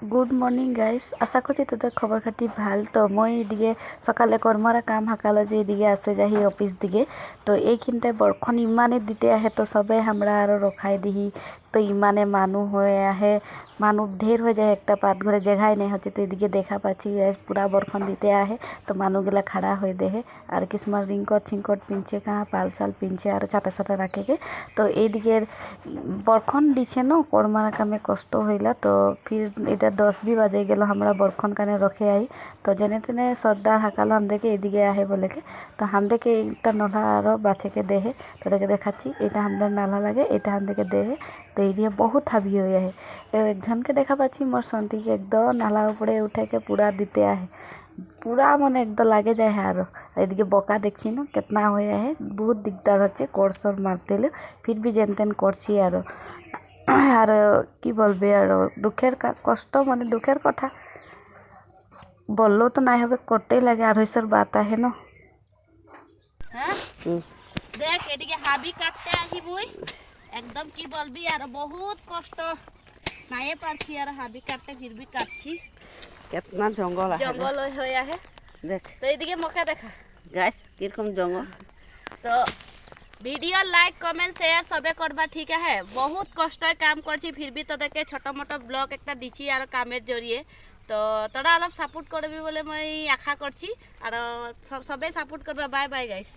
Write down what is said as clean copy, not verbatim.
Good morning guys, আশা করছি তোদের খবর খাতি ভাল। তো মই এদিকে সকালে কর্মরা কাম হাকালো যে এদিকে আসে যাহি অফিস দিকে। তো এইখিনতে বরখন ইমানে দিতে আহে, তো সবে আমরা আরও রখাই দিহি। তো ইমানে মানুষ হয়ে আহে, মানুষ ঢের হয়ে যায়, একটা পাট ঘরে জায়গায় নেই হচ্ছে। তো এদিকে দেখা পাচ্ছি গাইস পুরা বরখন দিতে আহে। তো মানুষগুলা খাড়া হয়ে দেখে, আর কিসমা রিংকট ছিংকট পিনছে, কাহা পাল চাল পিনছে, আর ছাতা ছাতা রাখেকে। তো এইদিকে বরখন দিছে ন, কর্মার কামে কষ্ট হইলা। তো ফির এটা 10 भी বাজে গেল, আমরা বরখন কানে রখে আই। তো যেনে তেনে সর্দার হাঁকালো হামদেরকে এদিকে আহে বলেকে। তো হামদেরকে এইটা নলা আরও বাছেকে দেহে। তাদেরকে দেখাচ্ছি এটা হামদের নালা লাগে, এটা হামদেরকে দেহে। তো এই দিয়ে বহুত হাবি হয়ে আহে। একজনকে দেখা পাচ্ছি মোর সন্তিকে একদম নালা উপরে উঠেকে পুরা দিতে আহে, পুরা মানে একদম লাগে যায়। আরও এদিকে বকা দেখছি না কেতনা হয়ে আহে, বহুত দিকদার হচ্ছে কোর্সর মারতে হলে। ফির বি যেন তেন করছি আরও। আর কি বলবে, আর দুঃখের কষ্ট মানে দুঃখের কথা বললেও তো নাই হবে, করতেই লাগে। আর হইসর বাত আহে ন। হ্যাঁ দেখ এদিকে হাবি কাটতে আহিবই, একদম কি বলবি, আর বহুত কষ্ট নাইয়ে পারছি। আর হাবি কাটতে ফিরবি কাটছি, কেতনা জঙ্গল আছে জঙ্গল হয়ে আহে। দেখ তো এইদিকে মোকে দেখা গাইস কিরকম জঙ্গল। তো ভিডিও লাইক কমেন্ট শেয়ার সবে করবা, ঠিক আছে। বহুত কষ্টে কাম করছি, ফিরবি তোদেরকে ছোট মোটো ব্লগ একটা দিছি আর কামের জড়িয়ে। তো তোরা অলপ সাপোর্ট করবি বলে মই আশা করছি, আর সবে সাপোর্ট করবা। Bye bye guys.